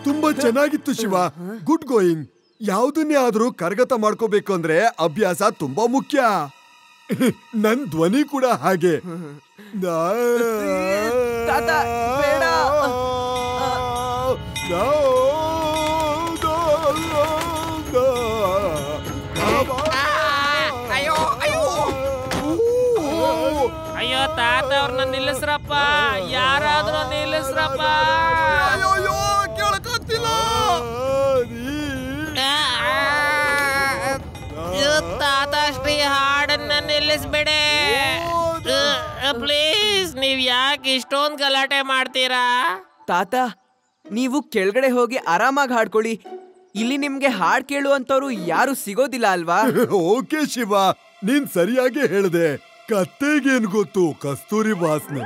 ತುಂಬಾ ಚೆನ್ನಾಗಿತ್ತು Shiva. Good going. ಯಾವುದನ್ನೇ ಆದ್ರೂ ಕರಗತ ಮಾಡ್ಕೋಬೇಕು ಅಂದ್ರೆ ಅಭ್ಯಾಸ ತುಂಬಾ ಮುಖ್ಯ. ನನ್ ಧ್ವನಿ ಕೂಡ ಹಾಗೆ. ಅಯ್ಯೋ ತಾತ ಅವ್ರನ್ನ ನಿಲ್ಲಿಸ್ರಪ್ಪ, ಯಾರಾದ್ರೂ ನಿಲ್ಲಿಸ್ರಪ್ಪ. ಕೇಳಕತ್ತಿಲ್ಲ. ತಾತ ಶ್ರೀ ಹಾಡನ್ನ ನಿಲ್ಲಿಸ್ಬೇಡಿ ಪ್ಲೀಸ್. ನೀವ್ ಯಾಕೆ ಇಷ್ಟೊಂದು ಗಲಾಟೆ ಮಾಡ್ತೀರಾ? ತಾತ, ನೀವು ಕೆಳಗಡೆ ಹೋಗಿ ಆರಾಮಾಗಿ ಹಾಡ್ಕೊಳ್ಳಿ. ಇಲ್ಲಿ ನಿಮ್ಗೆ ಹಾಡ್ ಕೇಳುವಂತವ್ರು ಯಾರು ಸಿಗೋದಿಲ್ಲ ಅಲ್ವಾ? ಓಕೆ ಶಿವ, ನೀನ್ ಸರಿಯಾಗಿ ಹೇಳ್ದೆ. ಕತ್ತೆಗೇನ್ ಗೊತ್ತು ಕಸ್ತೂರಿ ವಾಸನೆ.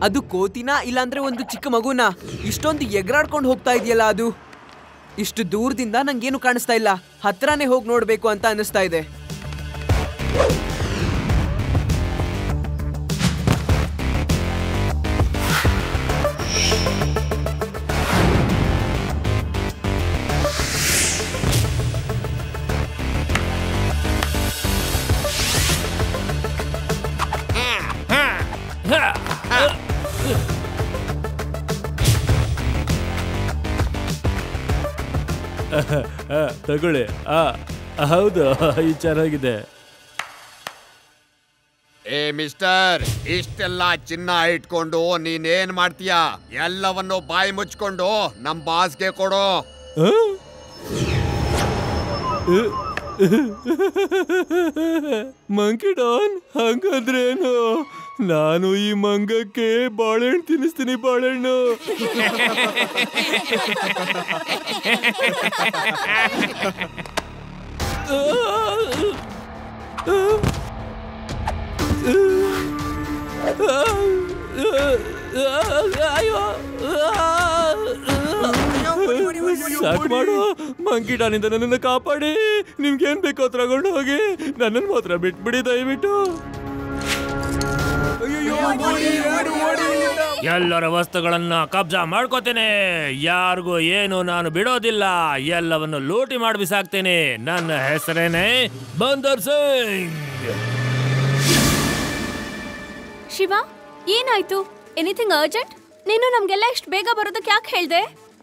ಅದು ಕೋತಿನ ಇಲ್ಲಾಂದ್ರೆ ಒಂದು ಚಿಕ್ಕ ಮಗುನ ಇಷ್ಟೊಂದು ಎಗರಾಡ್ಕೊಂಡು ಹೋಗ್ತಾ ಇದೆಯಲ್ಲ ಅದು. ಇಷ್ಟು ದೂರದಿಂದ ನಂಗೇನು ಕಾಣಿಸ್ತಾ ಇಲ್ಲ. ಹತ್ರನೇ ಹೋಗಿ ನೋಡ್ಬೇಕು ಅಂತ ಅನಿಸ್ತಾ ಇದೆ. ತಗೊಳ್ಳಿ. ಹೌದು, ಇದು ಚೆನ್ನಾಗಿದೆ. ಏ ಮಿಸ್ಟರ್, ಇಷ್ಟೆಲ್ಲ ಚಿನ್ನ ಇಟ್ಕೊಂಡು ನೀನೇನ್ ಮಾಡ್ತೀಯಾ? ಎಲ್ಲವನ್ನು ಬಾಯಿ ಮುಚ್ಕೊಂಡು ನಮ್ ಬಾಸ್ಗೆ ಕೊಡು. ಮಂಕಿ ಡಾನ್, ಹಂಗಂದ್ರೇನು? ನಾನು ಈ ಮಂಗಕ್ಕೆ ಬಾಳೆಹಣ್ಣು ತಿನ್ನಿಸ್ತೀನಿ, ಬಾಳೆಹಣ್ಣು. ಸಾಕು ಮಾಡು, ಮಂಕಿ ಡಾನಿಂದ ನನ್ನನ್ನು ಕಾಪಾಡಿ. ನಿಮ್ಗೇನ್ ಬೇಕೋ ತಗೊಂಡು ಹೋಗಿ, ನನ್ನನ್ನು ಮಾತ್ರ ಬಿಟ್ಬಿಡಿ ದಯವಿಟ್ಟು. ಎಲ್ಲರ ವಸ್ತುಗಳನ್ನ ಕಬ್ಜಾ ಮಾಡ್ಕೋತೇನೆ. ಯಾರಿಗೂ ಏನು ನಾನು ಬಿಡೋದಿಲ್ಲ. ಎಲ್ಲವನ್ನು ಲೂಟಿ ಮಾಡಿ ಬಿಸಾಕ್ತೇನೆ. ನನ್ನ ಹೆಸರೇನೆ ಬಂದರ್ ಸಿಂಗ್. ಶಿವ, ಏನಾಯ್ತು? Anything urgent? ನೀನು ನಮ್ಗೆಲ್ಲ ಇಷ್ಟು ಬೇಗ ಬರೋದಕ್ಕೆ ಯಾಕೆ ಹೇಳ್ದೆ?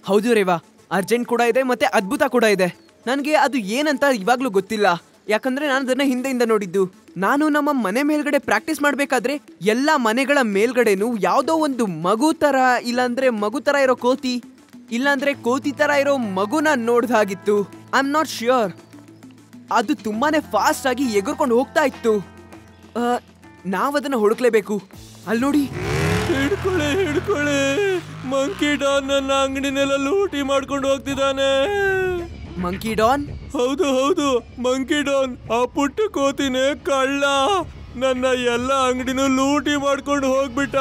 ಹೌದು ರೇವಾ, ಅರ್ಜೆಂಟ್ ಕೂಡ ಇದೆ ಮತ್ತೆ ಅದ್ಭುತ ಕೂಡ ಇದೆ. ನನಗೆ ಅದು ಏನಂತ ಇವಾಗ್ಲೂ ಗೊತ್ತಿಲ್ಲ, ಯಾಕಂದ್ರೆ ನಾನು ಅದನ್ನ ಹಿಂದೆಯಿಂದ ನೋಡಿದ್ದು. ನಾನು ನಮ್ಮ ಮನೆ ಮೇಲ್ಗಡೆ ಪ್ರಾಕ್ಟೀಸ್ ಮಾಡ್ಬೇಕಾದ್ರೆ ಎಲ್ಲಾ ಮನೆಗಳ ಮೇಲ್ಗಡೆನು ಯಾವ್ದೋ ಒಂದು ಮಗು ತರ, ಇಲ್ಲಾಂದ್ರೆ ಮಗು ತರ ಇರೋ ಕೋತಿ, ಇಲ್ಲಾಂದ್ರೆ ಕೋತಿ ತರ ಇರೋ ಮಗುನ ನೋಡ್ದಾಗಿತ್ತು. I am not sure. ಅದು ತುಂಬಾನೇ ಫಾಸ್ಟ್ ಆಗಿ ಎಗರ್ಕೊಂಡು ಹೋಗ್ತಾ ಇತ್ತು. ನಾವದನ್ನ ಹುಡುಕ್ಲೇಬೇಕು. ಅಲ್ಲಿ ನೋಡಿ, ಹಿಡ್ಕೊಳ್ಳಿ ಹಿಡ್ಕೊಳ್ಳಿ, ಮಂಕಿ ಡಾನ್ ನನ್ನ ಅಂಗಡಿನೆಲ್ಲ ಲೂಟಿ ಮಾಡ್ಕೊಂಡು ಹೋಗ್ತಿದ್ದಾನೆ. Monkey Don? ಹೌದು ಹೌದು, ಮಂಕಿ ಡಾನ್. ಆ ಪುಟ್ಟ ಕೋತಿನೇ ಕಳ್ಳ. ನನ್ನ ಎಲ್ಲ ಅಂಗಡಿನೂ ಲೂಟಿ ಮಾಡ್ಕೊಂಡು ಹೋಗ್ಬಿಟ್ಟ.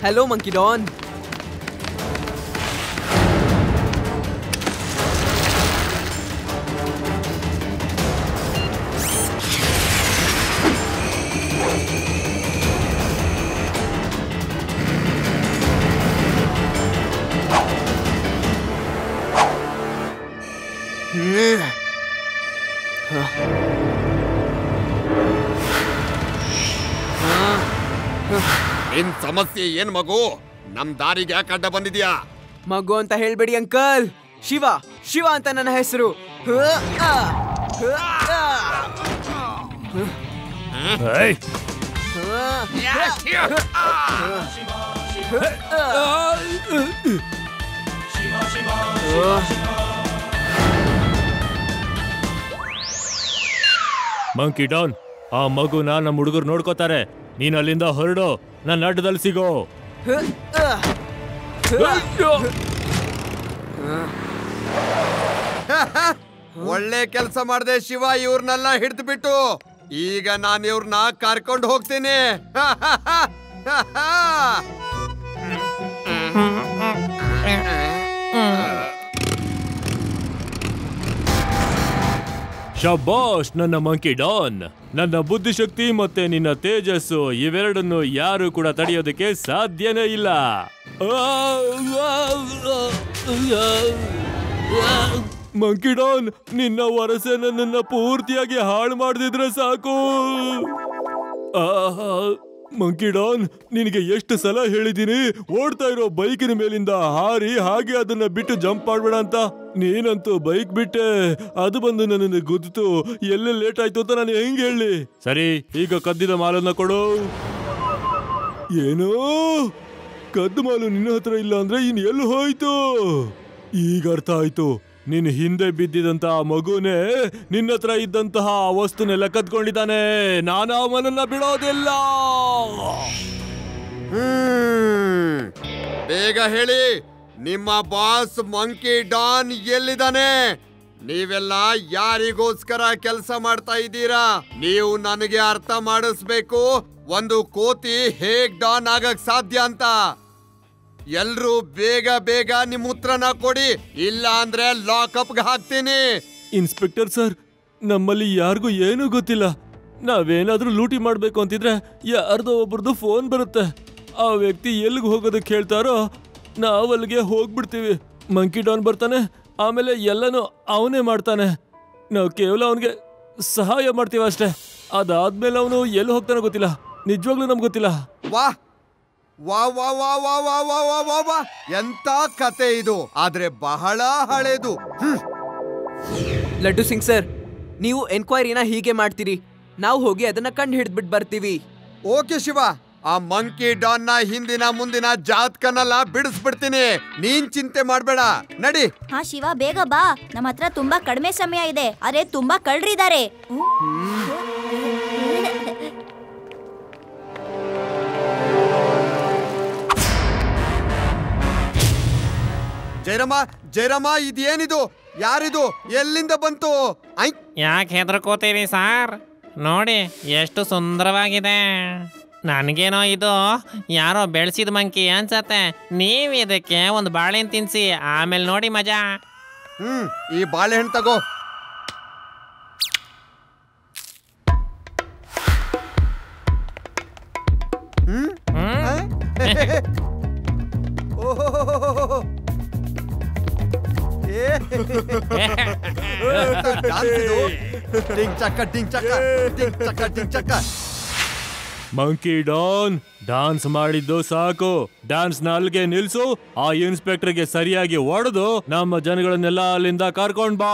Hello monkey Don. ನಿನ್ ಸಮಸ್ಯೆ ಏನ್ ಮಗು? ನಮ್ ದಾರಿಗೆ ಯಾಕೆ ಅಡ್ಡ ಬಂದಿದ್ಯಾ? ಮಗು ಅಂತ ಹೇಳ್ಬೇಡಿ ಅಂಕಲ್. ಶಿವ ಶಿವ ಅಂತ ನನ್ನ ಹೆಸರು. ಏಯ್! ಮಂಕಿ ಡಾನ್, ಆ ಮಗುನ ನಮ್ಮ ಹುಡುಗರು ನೋಡ್ಕೋತಾರೆ. ನೀನ್ ಅಲ್ಲಿಂದ ಹೊರಡು, ನನ್ನ ಅಡ್ಡದಲ್ಲಿ ಸಿಗೋ. ಒಳ್ಳೆ ಕೆಲಸ ಮಾಡ್ದೆ ಶಿವ, ಇವ್ರನ್ನೆಲ್ಲ ಹಿಡಿದು ಬಿಟ್ಟು. ಈಗ ನಾನು ಇವ್ರನ್ನ ಕರ್ಕೊಂಡು ಹೋಗ್ತೀನಿ. ಶಬಾಷ್ ನನ್ನ ಮಂಕಿ ಡಾನ್. ನನ್ನ ಬುದ್ಧಿಶಕ್ತಿ ಮತ್ತೆ ನಿನ್ನ ತೇಜಸ್ಸು ಇವೆರಡನ್ನು ಯಾರು ಕೂಡ ತಡೆಯೋದಕ್ಕೆ ಸಾಧ್ಯನೇ ಇಲ್ಲ. ಮಂಕಿ ಡಾನ್, ನಿನ್ನ ವರಸೆ ನನ್ನನ್ನ ಪೂರ್ತಿಯಾಗಿ ಹಾಳು ಮಾಡದಿದ್ರೆ ಸಾಕು. ಮಂಕಿ ಡಾನ್, ನಿನಗೆ ಎಷ್ಟು ಸಲ ಹೇಳಿದ್ದೀನಿ ಓಡ್ತಾ ಇರೋ ಬೈಕಿನ ಮೇಲಿಂದ ಹಾರಿ ಹಾಗೆ ಅದನ್ನ ಬಿಟ್ಟು ಜಂಪ್ ಮಾಡ್ಬೇಡ ಅಂತ. ನೀನಂತೂ ಬೈಕ್ ಬಿಟ್ಟೆ, ಅದು ಬಂದು ನನ್ನನ್ನು ಗುದ್ದಿತು. ಎಲ್ಲೇ ಲೇಟ್ ಆಯ್ತು ಅಂತ ನಾನು ಹೆಂಗ್ ಹೇಳಿ? ಸರಿ, ಈಗ ಕದ್ದಿದ ಮಾಲನ್ನ ಕೊಡು. ಏನೋ ಕದ್ದು ಮಾಲು ನಿನ್ನ ಹತ್ರ ಇಲ್ಲ ಅಂದ್ರೆ ಇನ್ ಎಲ್ಲಿ ಹೋಯ್ತು? ಈಗ ಅರ್ಥ ಆಯ್ತು. ನಿನ್ ಹಿಂದೆ ಬಿದ್ದಿದಂತಹ ಮಗುನೇ ನಿನ್ನ ಹತ್ರ ಇದ್ದಂತಹ ವಸ್ತುನೆಲ್ಲ ಕದ್ಕೊಂಡಿದ್ದಾನೆ. ನಾನು ಅವನನ್ನ ಬಿಡೋದಿಲ್ಲ. ಬೇಗ ಹೇಳಿ, ನಿಮ್ಮ ಬಾಸ್ ಮಂಕಿ ಡಾನ್ ಎಲ್ಲಿದ್ದಾನೆ? ನೀವೆಲ್ಲ ಯಾರಿಗೋಸ್ಕರ ಕೆಲಸ ಮಾಡ್ತಾ ಇದ್ದೀರಾ? ನೀವು ನನಗೆ ಅರ್ಥ ಮಾಡಿಸ್ಬೇಕು, ಒಂದು ಕೋತಿ ಹೇಗ್ ಡಾನ್ ಆಗಕ್ ಸಾಧ್ಯ ಅಂತ. ಎಲ್ರೂ ಬೇಗ ಬೇಗ ನಿಮ್ ಉತ್ತರನ ಕೊಡಿ, ಇಲ್ಲ ಅಂದ್ರೆ ಲಾಕಪ್ಗೆ ಹಾಕ್ತೀನಿ. ಇನ್ಸ್ಪೆಕ್ಟರ್ ಸರ್, ನಮ್ಮಲ್ಲಿ ಯಾರಿಗೂ ಏನೂ ಗೊತ್ತಿಲ್ಲ. ನಾವೇನಾದ್ರೂ ಲೂಟಿ ಮಾಡ್ಬೇಕು ಅಂತಿದ್ರೆ ಯಾರ್ದೋ ಒಬ್ರದ್ದು ಫೋನ್ ಬರುತ್ತೆ. ಆ ವ್ಯಕ್ತಿ ಎಲ್ಲಿಗೆ ಹೋಗೋದಕ್ಕೆ ಹೇಳ್ತಾರೋ ನಾವಲ್ಲಿಗೆ ಹೋಗ್ಬಿಡ್ತೀವಿ. ಮಂಕಿ ಡಾನ್ ಬರ್ತಾನೆ, ಆಮೇಲೆ ಎಲ್ಲನೂ ಅವನೇ ಮಾಡ್ತಾನೆ. ನಾವು ಕೇವಲ ಅವನಿಗೆ ಸಹಾಯ ಮಾಡ್ತೀವಿ ಅಷ್ಟೇ. ಅದಾದ್ಮೇಲೆ ಅವನು ಎಲ್ಲಿ ಹೋಗ್ತಾನೋ ಗೊತ್ತಿಲ್ಲ. ನಿಜವಾಗ್ಲೂ ನಮ್ಗೆ ಗೊತ್ತಿಲ್ಲ. ವಾ ವಾ ವಾ ವಾ ವಾ ವಾ ವಾ ವಾ ವಾ ವಾ, ಎಂತ ಕತೆ ಇದು, ಆದ್ರೆ ಬಹಳ ಹಳೇದು. ಲಡ್ಡು ಸಿಂಗ್ ಸರ್, ನೀವು ಎನ್ಕ್ವೈರಿನ ಹೀಗೆ ಮಾಡ್ತೀರಿ, ನಾವು ಹೋಗಿ ಅದನ್ನ ಕಂಡು ಹಿಡಿದ್ಬಿಟ್ಟು ಬರ್ತೀವಿ. ಓಕೆ ಶಿವ, ಆ ಮಂಕಿ ಡಾನ್ ನ ಹಿಂದಿನ ಮುಂದಿನ ಜಾತಕನೆಲ್ಲ ಬಿಡಿಸ್ಬಿಡ್ತೀನಿ. ನೀನ್ ಚಿಂತೆ ಮಾಡ್ಬೇಡ, ನಡಿ. ಹಾ ಶಿವ, ಬೇಗ ಬಾ. ನಮ್ಮ ಹತ್ರ ತುಂಬಾ ಕಡಿಮೆ ಸಮಯ ಇದೆ, ಅರೆ ತುಂಬಾ ಕಳ್ರಿದ್ದಾರೆ. ಜೈರಮ್ಮ, ಜೈರಮ್ಮ, ಇದೇನಿದು? ಯಾರಿದು? ಎಲ್ಲಿಂದ ಬಂತು? ಯಾಕೆ ಹೆದರ್ಕೋತೀರಿ ಸಾರ್? ನೋಡಿ ಎಷ್ಟು ಸುಂದರವಾಗಿದೆ. ನನಗೇನೋ ಇದು ಯಾರೋ ಬೆಳೆಸಿದ ಮಂಕಿ ಅನ್ಸತ್ತೆ. ನೀವು ಇದಕ್ಕೆ ಒಂದು ಬಾಳೆಹಣ್ಣು ತಿನ್ಸಿ, ಆಮೇಲೆ ನೋಡಿ ಮಜಾ. ಈ ಬಾಳೆಹಣ್ಣು ತಗೋ. ಮಂಕಿ ಡಾನ್, ಡಾನ್ಸ್ ಮಾಡಿದ್ದು ಸಾಕು. ಡಾನ್ಸ್ ನ ಅಲ್ಲಿಗೆ ನಿಲ್ಸು. ಆ ಇನ್ಸ್ಪೆಕ್ಟರ್ಗೆ ಸರಿಯಾಗಿ ಹೊಡೆದು ನಮ್ಮ ಜನಗಳನ್ನೆಲ್ಲ ಅಲ್ಲಿಂದ ಕರ್ಕೊಂಡ್ ಬಾ.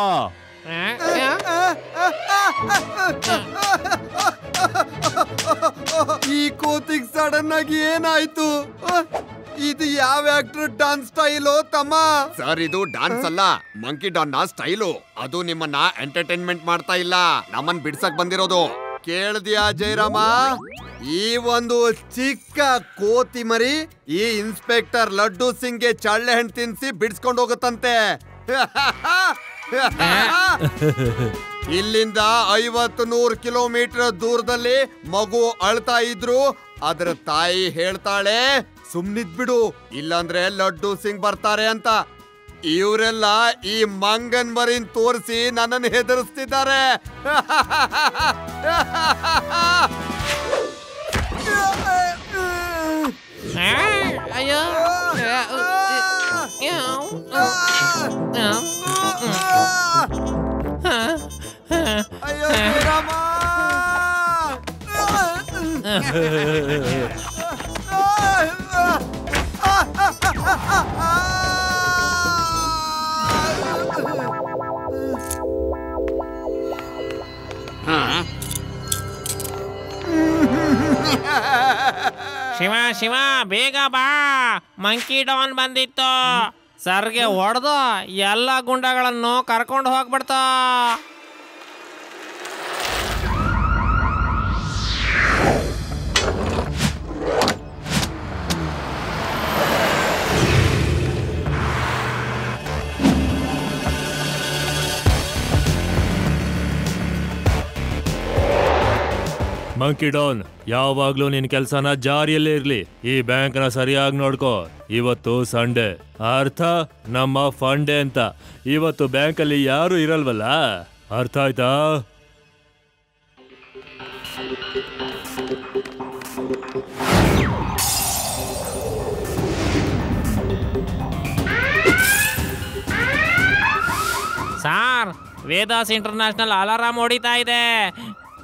ಈ ಕೋತಿಗ್ ಸಡನ್ ಆಗಿ ಏನಾಯ್ತು? ಇದು ಯಾವ ಆಕ್ಟರ್ ಡಾನ್ಸ್ ಸ್ಟೈಲು ತಮ್ಮ? ಸರ್, ಇದು ಡಾನ್ಸ್ ಅಲ್ಲ, ಮಂಕಿ ಡಾನ್ ನ ಸ್ಟೈಲು. ಅದು ನಿಮ್ಮನ್ನ ಎಂಟರ್ಟೈನ್ಮೆಂಟ್ ಮಾಡ್ತಾ ಇಲ್ಲ, ನಮ್ಮನ್ ಬಿಡ್ಸಕ್ ಬಂದಿರೋದು. ಕೇಳ್ದ್ಯಾ ಜೈರಾಮ? ಈ ಒಂದು ಚಿಕ್ಕ ಕೋತಿ ಮರಿ ಈ ಇನ್ಸ್ಪೆಕ್ಟರ್ ಲಡ್ಡು ಸಿಂಗ್ಗೆ ಚಳ್ಳೆ ಹಣ್ಣು ತಿನ್ಸಿ ಬಿಡ್ಸ್ಕೊಂಡು ಹೋಗುತ್ತಂತೆ. ಇಲ್ಲಿಂದ 50-100 ಕಿಲೋಮೀಟರ್ ದೂರದಲ್ಲಿ ಮಗು ಅಳ್ತಾ ಇದ್ರು, ಅದರ ತಾಯಿ ಹೇಳ್ತಾಳೆ ಸುಮ್ನಿದ್ಬಿಡು, ಇಲ್ಲಾಂದ್ರೆ ಲಡ್ಡು ಸಿಂಗ್ ಬರ್ತಾರೆ ಅಂತ. ಇವರೆಲ್ಲ ಈ ಮಂಗನ್ ಮರಿನ್ ತೋರಿಸಿ ನನ್ನನ್ನು ಹೆದರಿಸ್ತಿದ್ದಾರೆ. ಅಯ್ಯೋ ಅಯ್ಯೋ ರಾಮ. ಶಿವ ಶಿವ ಬೇಗ ಬಾ, ಮಂಕಿ ಡಾನ್ ಬಂದಿತ್ತು. ಸರ್ಗೆ ಹೊಡೆದು ಎಲ್ಲ ಗುಂಡಗಳನ್ನು ಕರ್ಕೊಂಡು ಹೋಗ್ಬಿಡ್ತು. ಮಂಕಿ ಡಾನ್, ಯಾವಾಗ್ಲೂ ನಿನ್ ಕೆಲ್ಸನ ಜಾರಿಯಲ್ಲೇ ಇರ್ಲಿ. ಈ ಬ್ಯಾಂಕ್ನ ಸರಿಯಾಗಿ ನೋಡ್ಕೋ. ಇವತ್ತು ಸಂಡೇ, ಅರ್ಥ ನಮ್ಮ ಫಂಡೆ ಅಂತ. ಇವತ್ತು ಬ್ಯಾಂಕಲ್ಲಿ ಯಾರು ಇರಲ್ವಲ್ಲ, ಅರ್ಥ ಆಯ್ತಾ? ಸಾರ್, ವೇದಾಸ್ ಇಂಟರ್ನ್ಯಾಷನಲ್ ಅಲಾರಾಮ್ ಹೊಡಿತಾ ಇದೆ.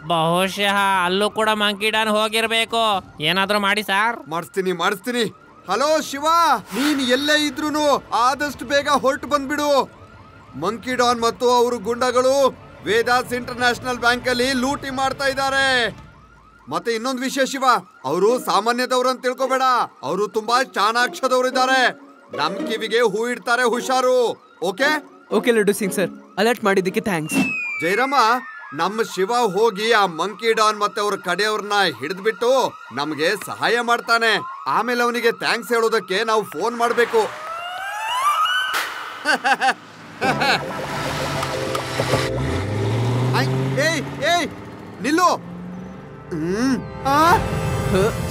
ಬಹುಶಃ ಅಲ್ಲೂ ಕೂಡ ಮಂಕಿ ಡಾನ್ ಹೋಗಿರ್ಬೇಕು. ಏನಾದ್ರೂ ಮಾಡಿ ಸಾರ್. ಮಾಡಿಸ್ತೀನಿ. ಹಲೋ ಶಿವ, ನೀನ್ ಎಲ್ಲೇ ಇದ್ರೂನು ಆದಷ್ಟು ಬೇಗ ಹೊರಟು ಬಂದ್ಬಿಡು. ಮಂಕಿ ಡಾನ್ ಮತ್ತು ಅವರು ಗುಂಡಗಳು ವೇದಾಸ್ ಇಂಟರ್ನ್ಯಾಷನಲ್ ಬ್ಯಾಂಕ್ ಅಲ್ಲಿ ಲೂಟಿ ಮಾಡ್ತಾ ಇದ್ದಾರೆ. ಮತ್ತೆ ಇನ್ನೊಂದು ವಿಷಯ ಶಿವ, ಅವರು ಸಾಮಾನ್ಯದವರು ಅಂತ ತಿಳ್ಕೊಬೇಡ. ಅವರು ತುಂಬಾ ಚಾಣಾಕ್ಷದವರು ಇದ್ದಾರೆ. ನಮ್ ಕಿವಿಗೆ ಹೂ ಇಡ್ತಾರೆ, ಹುಷಾರು. Okay okay laddu Singh sir, alert ಮಾಡಿದ್ದಕ್ಕೆ ಥ್ಯಾಂಕ್ಸ್. ಜೈರಾಮ, ನಮ್ಮ ಶಿವ ಹೋಗಿ ಆ ಮಂಕಿ ಡಾನ್ ಮತ್ತೆ ಅವ್ರ ಕಡೆಯವ್ರನ್ನ ಹಿಡಿದ್ಬಿಟ್ಟು ನಮ್ಗೆ ಸಹಾಯ ಮಾಡ್ತಾನೆ. ಆಮೇಲೆ ಅವನಿಗೆ ಥ್ಯಾಂಕ್ಸ್ ಹೇಳೋದಕ್ಕೆ ನಾವು ಫೋನ್ ಮಾಡ್ಬೇಕು. ಏಯ್ ನಿಲ್ಲು.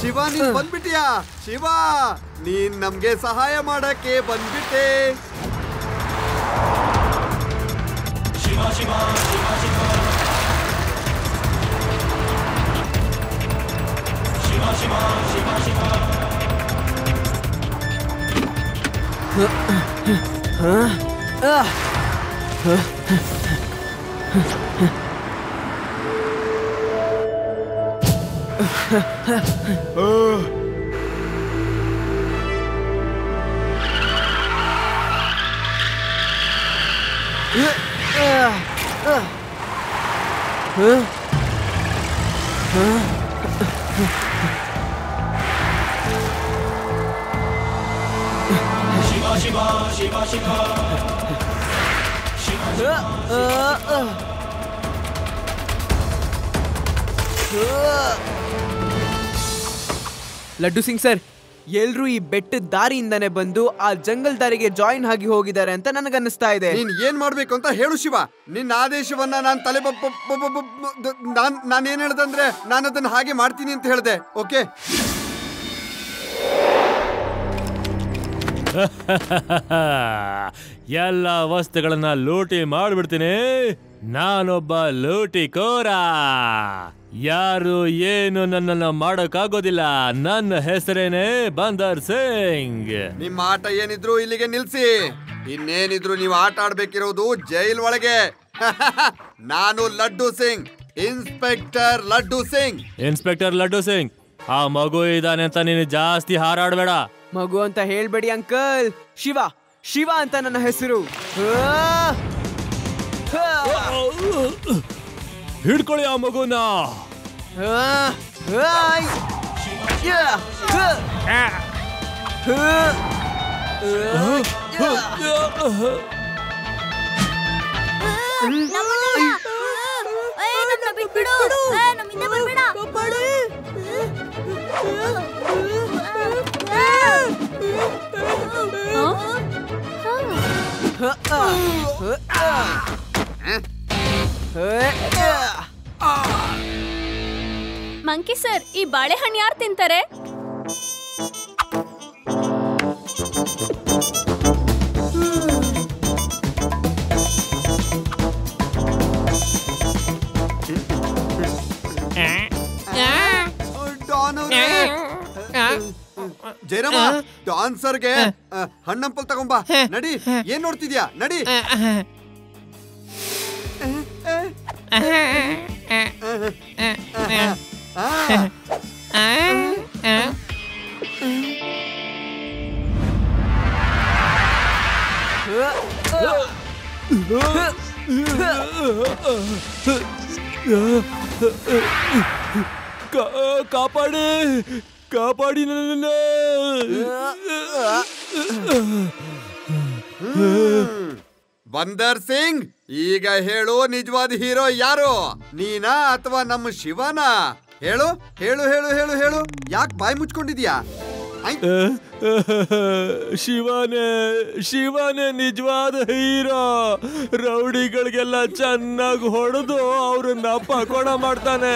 ಶಿವ, ನೀನ್ ಬಂದ್ಬಿಟ್ಟಿಯಾ? ಶಿವ, ನೀನ್ ನಮ್ಗೆ ಸಹಾಯ ಮಾಡಕ್ಕೆ ಬಂದ್ಬಿಟ್ಟೆ. ಶಿವ ಶಿವ ಶಿವ ಶಿವ ಶಿವ ಶಿವ ಶಿವ ಲಡ್ಡು ಸಿಂಗ್ ಸರ್, ಎಲ್ರೂ ಈ ಬೆಟ್ಟದ ದಾರಿಯಿಂದಾನೆ ಬಂದು ಆ ಜಂಗಲ್ ದಾರಿಗೆ ಜಾಯಿನ್ ಆಗಿ ಹೋಗಿದ್ದಾರೆ ಅಂತ ನನಗನ್ನಿಸ್ತಾ ಇದೆ. ನೀನ್ ಏನ್ ಮಾಡ್ಬೇಕು ಅಂತ ಹೇಳು ಶಿವ. ನಿನ್ನ ಆದೇಶವನ್ನ ನಾನ್ ತಲೆ ನಾನೇನ್ ಹೇಳ್ದಂದ್ರೆ ನಾನು ಅದನ್ನ ಹಾಗೆ ಮಾಡ್ತೀನಿ ಅಂತ ಹೇಳ್ದೆ. ಓಕೆ, ಎಲ್ಲ ವಸ್ತುಗಳನ್ನ ಲೂಟಿ ಮಾಡ್ಬಿಡ್ತೀನಿ. ನಾನೊಬ್ಬ ಲೂಟಿಕೋರ. ಯಾರು ಏನು ನನ್ನನ್ನು ಮಾಡೋಕ್ಕಾಗೋದಿಲ್ಲ. ನನ್ನ ಹೆಸರೇನೆ ಬಂದರ್ ಸಿಂಗ್. ನಿಮ್ಮ ಆಟ ಏನಿದ್ರು ಇಲ್ಲಿಗೆ ನಿಲ್ಸಿ. ಇನ್ನೇನಿದ್ರು ನೀವು ಆಟ ಆಡ್ಬೇಕಿರೋದು ಜೈಲ್ ಒಳಗೆ. ನಾನು ಲಡ್ಡು ಸಿಂಗ್, ಇನ್ಸ್ಪೆಕ್ಟರ್ ಲಡ್ಡು ಸಿಂಗ್. ಇನ್ಸ್ಪೆಕ್ಟರ್ ಲಡ್ಡು ಸಿಂಗ್, ಆ ಮಗು ಇದಾನೆ ಅಂತ ನೀನು ಜಾಸ್ತಿ ಹಾರಾಡ್ಬೇಡ. ಮಗು ಅಂತ ಹೇಳ್ಬೇಡಿ ಅಂಕಲ್. ಶಿವ ಶಿವ ಅಂತ ನನ್ನ ಹೆಸರು. ಹಿಡ್ಕೊಳ್ಳಿ ಆ ಮಗುನ. ಮಂಕಿ ಸರ್, ಈ ಬಾಳೆಹಣ್ಣು ಯಾರು ತಿಂತಾರೆ? ಡಾನ್ ಅವ್ರೇ. ಜಯರಾಮ, ಡಾನ್ ಸರ್ಗೆ ಹಣ್ಣಂಪಲ್ ತಗೊಂಬಾ. ನಡಿ, ಏನ್ ನೋಡ್ತಿದ್ಯಾ? ನಡಿ. ಕಾಪಾಡಿ ಕಾಪಾಡಿ ನನ್ನ. ಬಂದರ್ ಸಿಂಗ್, ಈಗ ಹೇಳು, ನಿಜವಾದ ಹೀರೋ ಯಾರು? ನೀನಾ ಅಥವಾ ನಮ್ಮ ಶಿವನಾ? ಹೇಳು ಹೇಳು ಹೇಳು ಹೇಳು ಹೇಳು. ಯಾಕೆ ಬಾಯಿ ಮುಚ್ಕೊಂಡಿದ್ಯಾ? ಶಿವನೇ ಶಿವನೇ ನಿಜವಾದ ಹೀರೋ. ರೌಡಿಗಳಿಗೆಲ್ಲ ಚೆನ್ನಾಗಿ ಹೊಡೆದು ಅವ್ರನ್ನ ಪಕೋಡ ಮಾಡ್ತಾನೆ.